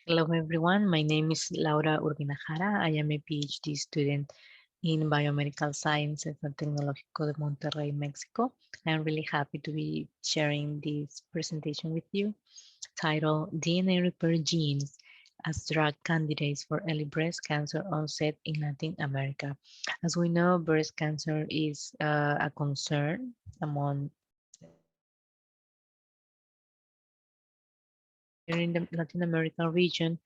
Hello, everyone. My name is Laura Urbina Jara. I am a PhD student in biomedical sciences at Tecnologico de Monterrey, Mexico. I'm really happy to be sharing this presentation with you, titled DNA Repair Genes as Drug Candidates for Early Breast Cancer Onset in Latin America. As we know, breast cancer is a concern among here in the Latin American region.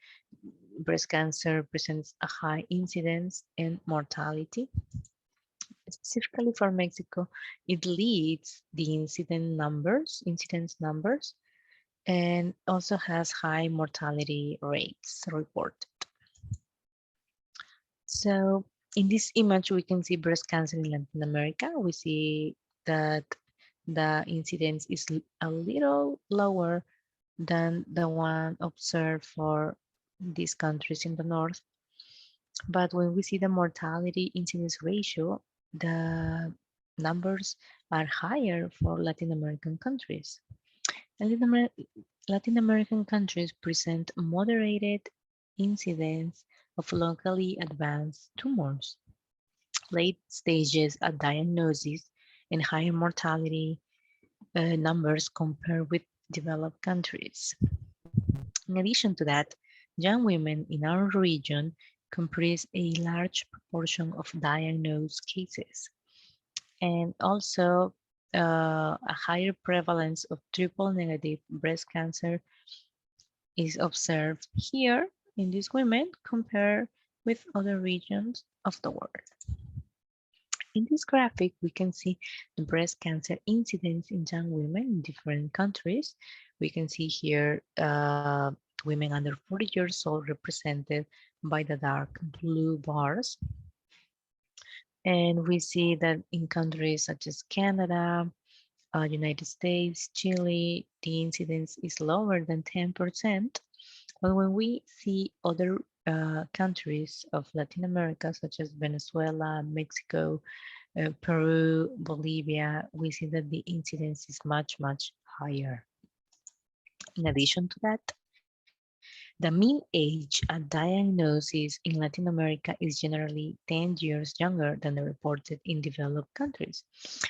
Breast cancer presents a high incidence and mortality. Specifically for Mexico, it leads the incidence numbers, and also has high mortality rates reported. So in this image, we can see breast cancer in Latin America. We see that the incidence is a little lower than the one observed for these countries in the north. But when we see the mortality incidence ratio, the numbers are higher for Latin American countries. Latin American countries present moderated incidence of locally advanced tumors, late stages at diagnosis, and higher mortality numbers compared with developed countries. In addition to that, young women in our region comprise a large proportion of diagnosed cases, and also a higher prevalence of triple negative breast cancer is observed here in these women compared with other regions of the world. In this graphic, we can see the breast cancer incidence in young women in different countries. We can see here women under 40 years old represented by the dark blue bars. And we see that in countries such as Canada, United States, Chile, the incidence is lower than 10%. But when we see other countries of Latin America, such as Venezuela, Mexico, Peru, Bolivia, we see that the incidence is much, much higher. In addition to that, the mean age at diagnosis in Latin America is generally 10 years younger than the reported in developed countries.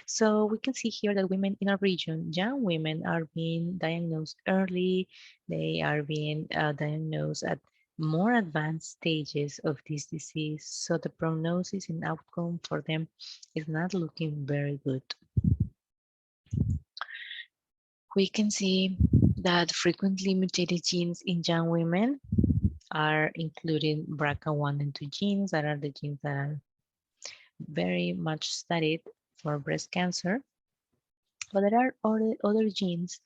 So we can see here that women in our region, young women, are being diagnosed early. They are being diagnosed at more advanced stages of this disease. So the prognosis and outcome for them is not looking very good. We can see that frequently mutated genes in young women are including BRCA1 and 2 genes that are the genes that are very much studied for breast cancer. But there are other genes,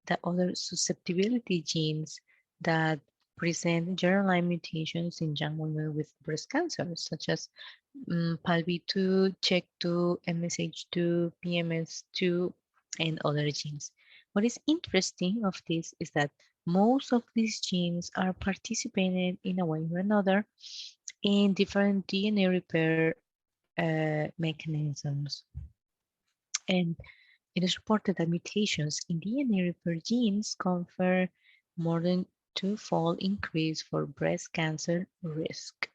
the other susceptibility genes that present germline mutations in young women with breast cancer, such as PALB2, CHEK2, MSH2, PMS2, and other genes. What is interesting of this is that most of these genes are participating in a way or another in different DNA repair mechanisms. And it is reported that mutations in DNA repair genes confer more than twofold increase for breast cancer risk.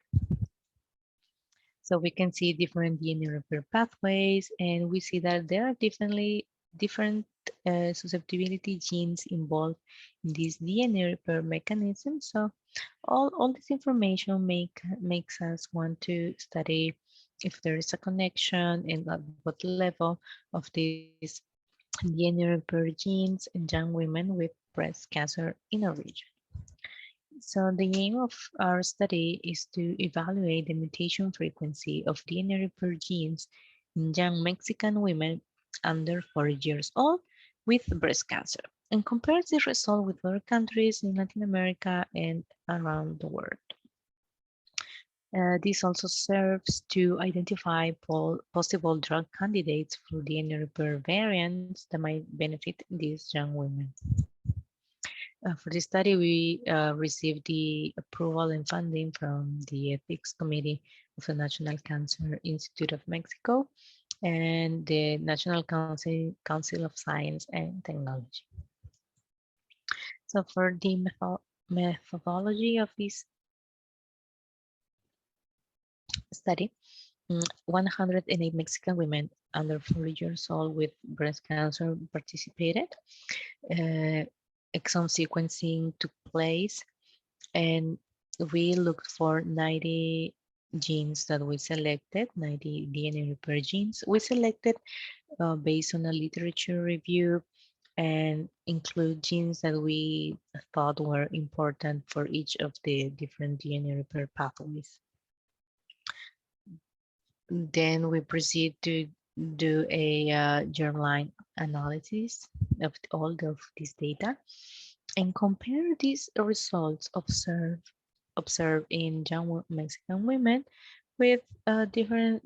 So we can see different DNA repair pathways, and we see that there are definitely different susceptibility genes involved in this DNA repair mechanism. So all this information makes us want to study if there is a connection and at what level of these DNA repair genes in young women with breast cancer in our region. So the aim of our study is to evaluate the mutation frequency of DNA repair genes in young Mexican women under 40 years old with breast cancer, and compare the result with other countries in Latin America and around the world. This also serves to identify possible drug candidates for DNA repair variants that might benefit these young women. For this study, we received the approval and funding from the Ethics Committee of the National Cancer Institute of Mexico and the National Council of Science and Technology. So for the methodology of this study, 108 Mexican women under 40 years old with breast cancer participated. Uh, Exome sequencing took place, and we looked for 90 genes that we selected, 90 DNA repair genes. We selected based on a literature review and include genes that we thought were important for each of the different DNA repair pathways. Then we proceed to do a germline analysis of all of this data and compare these results observed in young Mexican women with different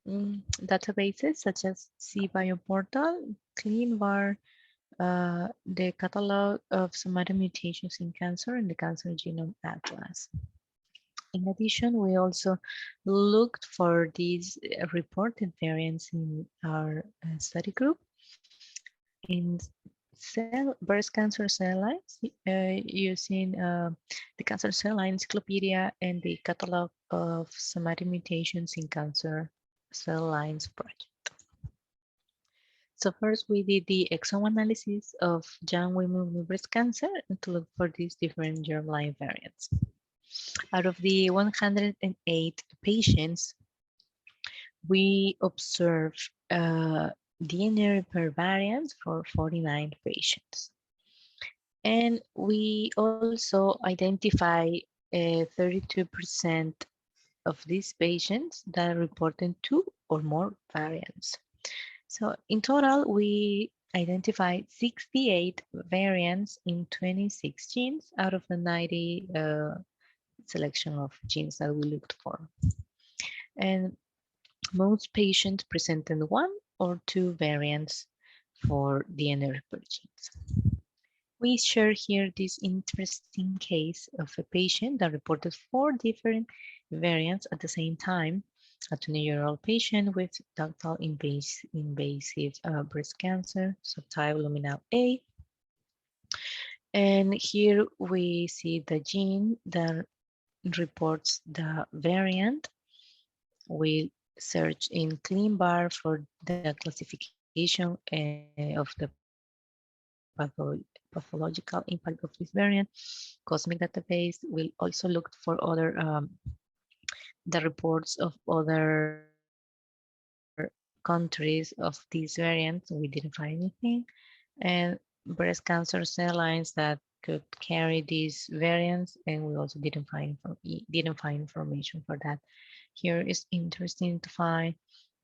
databases such as CBioportal, CleanBar, the catalog of somatic mutations in cancer, and the Cancer Genome Atlas. In addition, we also looked for these reported variants in our study group in breast cancer cell lines using the Cancer Cell Line Encyclopedia and the Catalog of Somatic Mutations in Cancer Cell Lines project. So first we did the exome analysis of young women with breast cancer to look for these different germline variants. Out of the 108 patients, we observed DNA repair variants for 49 patients. And we also identify 32% of these patients that reported 2 or more variants. So in total, we identified 68 variants in 26 genes out of the 90 selection of genes that we looked for. And most patients presented 1 or 2 variants for DNA repair genes. We share here this interesting case of a patient that reported 4 different variants at the same time. A 20-year-old patient with ductal invasive breast cancer, subtype luminal A. And here we see the gene that reports the variant. We search in CleanBar for the classification of the pathological impact of this variant. Cosmic database will also look for other the reports of other countries of these variants. We didn't find anything. And breast cancer cell lines that could carry these variants, and we also didn't find information for that. Here is interesting to find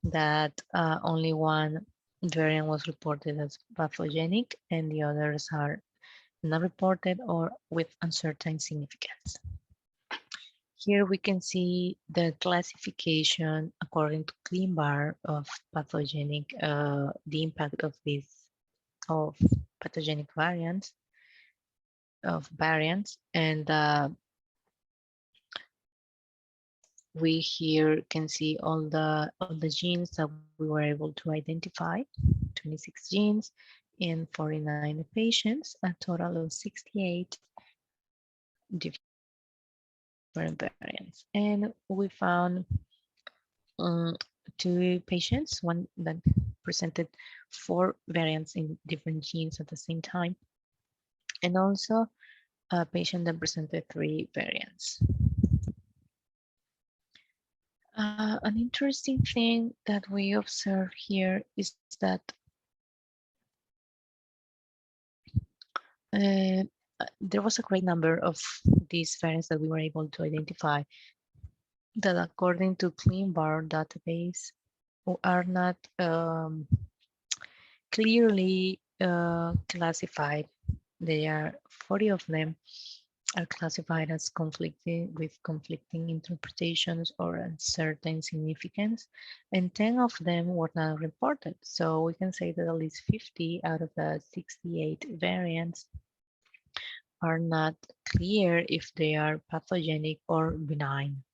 that only one variant was reported as pathogenic, and the others are not reported or with uncertain significance. Here we can see the classification according to CleanBar of pathogenic, the impact of pathogenic variants, and we here can see all the genes that we were able to identify, 26 genes in 49 patients, a total of 68 different variants. And we found 2 patients, one that presented 4 variants in different genes at the same time, and also a patient that presented 3 variants. An interesting thing that we observe here is that there was a great number of these variants that we were able to identify that, according to CleanBar database, are not clearly classified. There are 40 of them are classified as conflicting interpretations or uncertain significance, and 10 of them were not reported. So we can say that at least 50 out of the 68 variants are not clear if they are pathogenic or benign.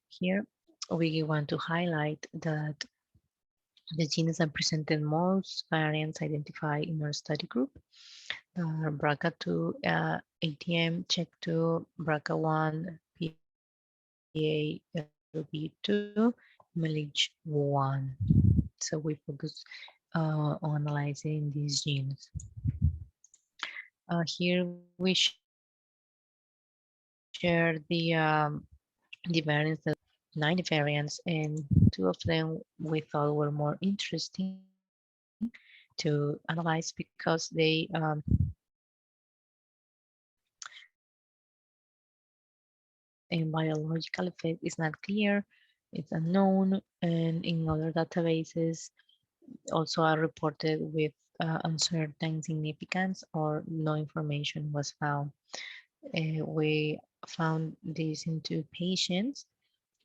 Here we want to highlight that the genes that presented most variants identified in our study group, BRCA2 ATM, check2, BRCA1 PALB2, MLH1. So we focus on analyzing these genes. Here we share the variants, that 90 variants, and two of them we thought were more interesting to analyze because they and biological effect is not clear, it's unknown, and in other databases also are reported with uncertain significance or no information was found. We found this in two patients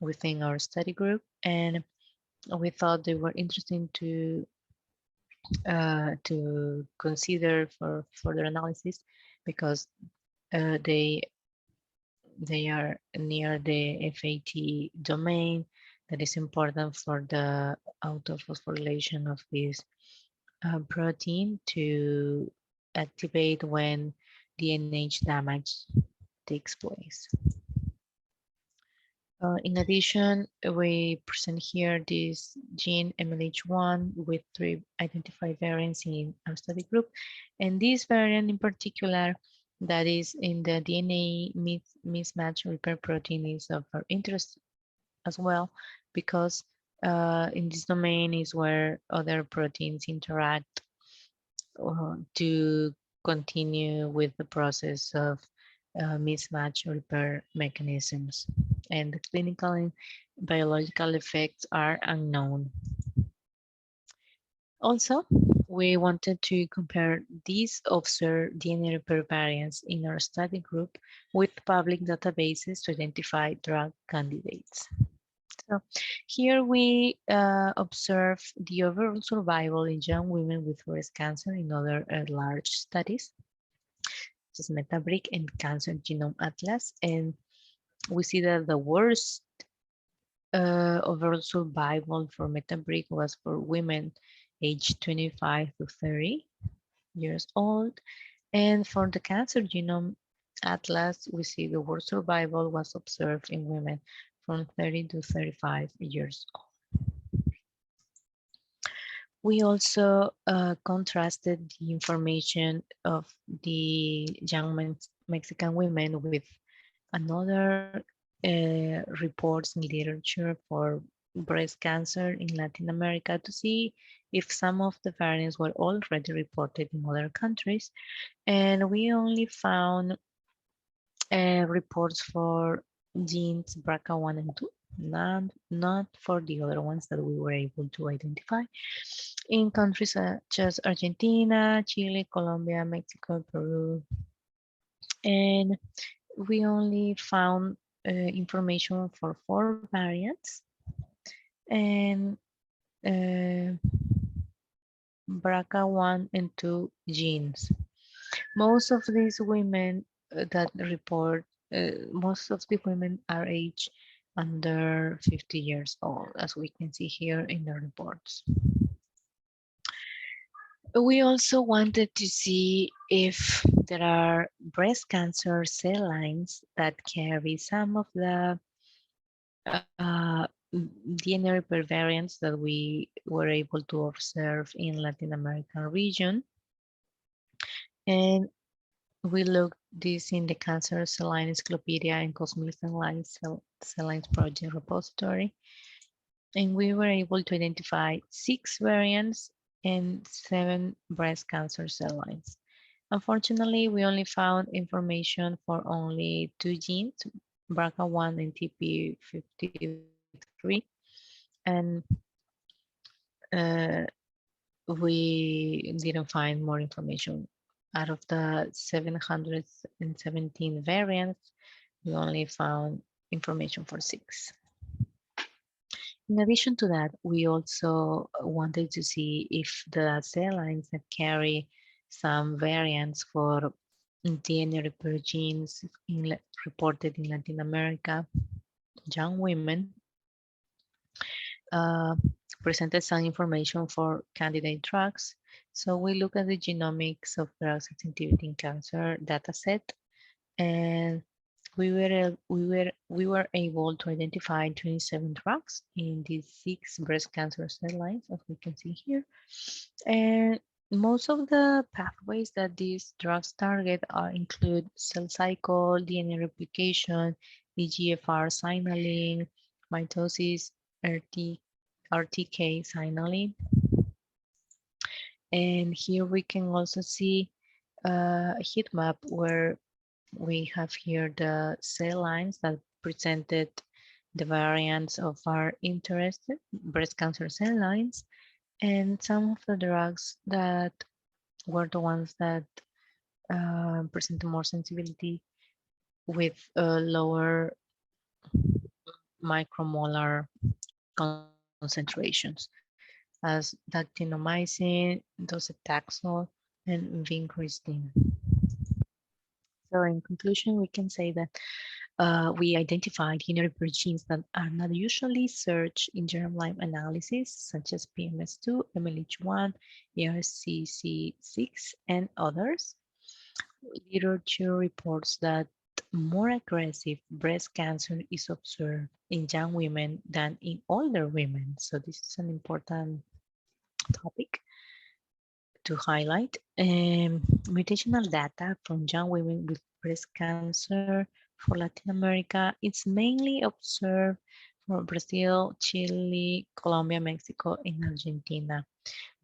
within our study group, and we thought they were interesting to consider for further analysis because they are near the FAT domain that is important for the autophosphorylation of this protein to activate when DNA damage takes place. In addition, we present here this gene MLH1 with 3 identified variants in our study group. And this variant in particular, that is in the DNA mismatch repair protein, is of our interest as well, because in this domain is where other proteins interact to continue with the process of mismatch repair mechanisms. And the clinical and biological effects are unknown. Also, we wanted to compare these observed DNA repair variants in our study group with public databases to identify drug candidates. So here we observe the overall survival in young women with breast cancer in other large studies, such as Metabric and Cancer Genome Atlas. And we see that the worst overall survival for Metabric was for women aged 25 to 30 years old. And for the Cancer Genome Atlas, we see the worst survival was observed in women from 30 to 35 years old. We also contrasted the information of the young Mexican women with another reports in literature for breast cancer in Latin America to see if some of the variants were already reported in other countries. And we only found reports for genes BRCA1 and 2, not for the other ones that we were able to identify in countries such as Argentina, Chile, Colombia, Mexico, Peru. And we only found information for 4 variants and BRCA1 and 2 genes. Most of these women that report, most of the women are aged under 50 years old, as we can see here in the reports. We also wanted to see if there are breast cancer cell lines that carry some of the DNA repair variants that we were able to observe in Latin American region. And we looked this in the Cancer Cell Line Encyclopedia and Cosmic Cell Lines Project repository. And we were able to identify 6 variants and 7 breast cancer cell lines. Unfortunately, we only found information for only 2 genes, BRCA1 and TP53, and we didn't find more information. Out of the 717 variants, we only found information for 6. In addition to that, we also wanted to see if the cell lines that carry some variants for DNA repair genes reported in Latin America, young women, uh, presented some information for candidate drugs. So we look at the genomics of drug sensitivity in cancer dataset, and we were able to identify 27 drugs in these 6 breast cancer cell lines, as we can see here. And most of the pathways that these drugs target include cell cycle, DNA replication, EGFR signaling, mitosis, RT, RTK signaling. And here we can also see a heat map where we have here the cell lines that presented the variants of our interest, breast cancer cell lines, and some of the drugs that were the ones that presented more sensitivity with lower micromolar concentrations, as dactinomycin, docetaxel, and vincristine. So in conclusion, we can say that we identified inherited genes that are not usually searched in germline analysis, such as PMS2, MLH1, ERCC6, and others. Literature reports that more aggressive breast cancer is observed in young women than in older women. So this is an important topic to highlight. Mutational data from young women with breast cancer for Latin America, it's mainly observed for Brazil, Chile, Colombia, Mexico, and Argentina.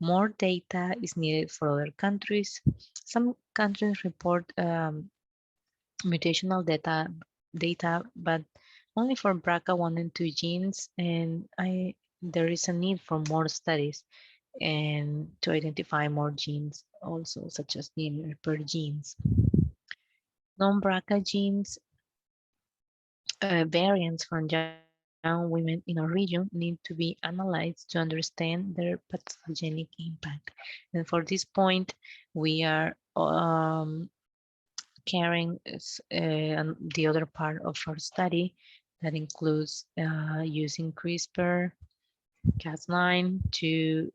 More data is needed for other countries. Some countries report mutational data, but only for BRCA1 and 2 genes, and there is a need for more studies and to identify more genes also, such as the per genes. Non-BRCA genes variants from young women in our region need to be analyzed to understand their pathogenic impact. And for this point, we are carrying the other part of our study that includes using CRISPR Cas9 to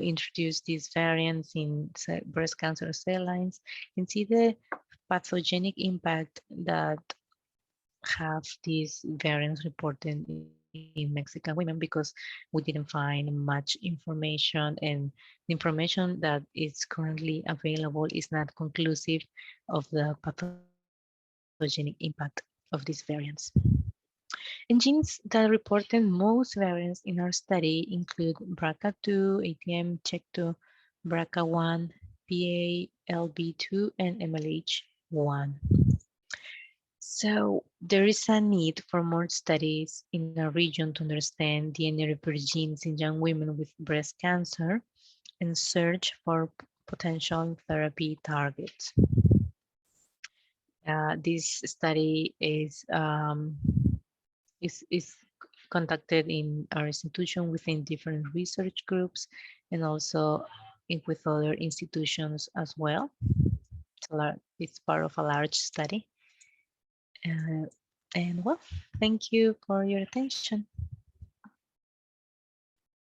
introduce these variants in breast cancer cell lines and see the pathogenic impact that have these variants reported in Mexican women, because we didn't find much information, and the information that is currently available is not conclusive of the pathogenic impact of these variants. And genes that reported most variants in our study include BRCA2, ATM, CHEK2, BRCA1, PA, LB2, and MLH1. So there is a need for more studies in our region to understand DNA repair genes in young women with breast cancer and search for potential therapy targets. This study is conducted in our institution within different research groups and also with other institutions as well. It's part of a large study. And well, thank you for your attention.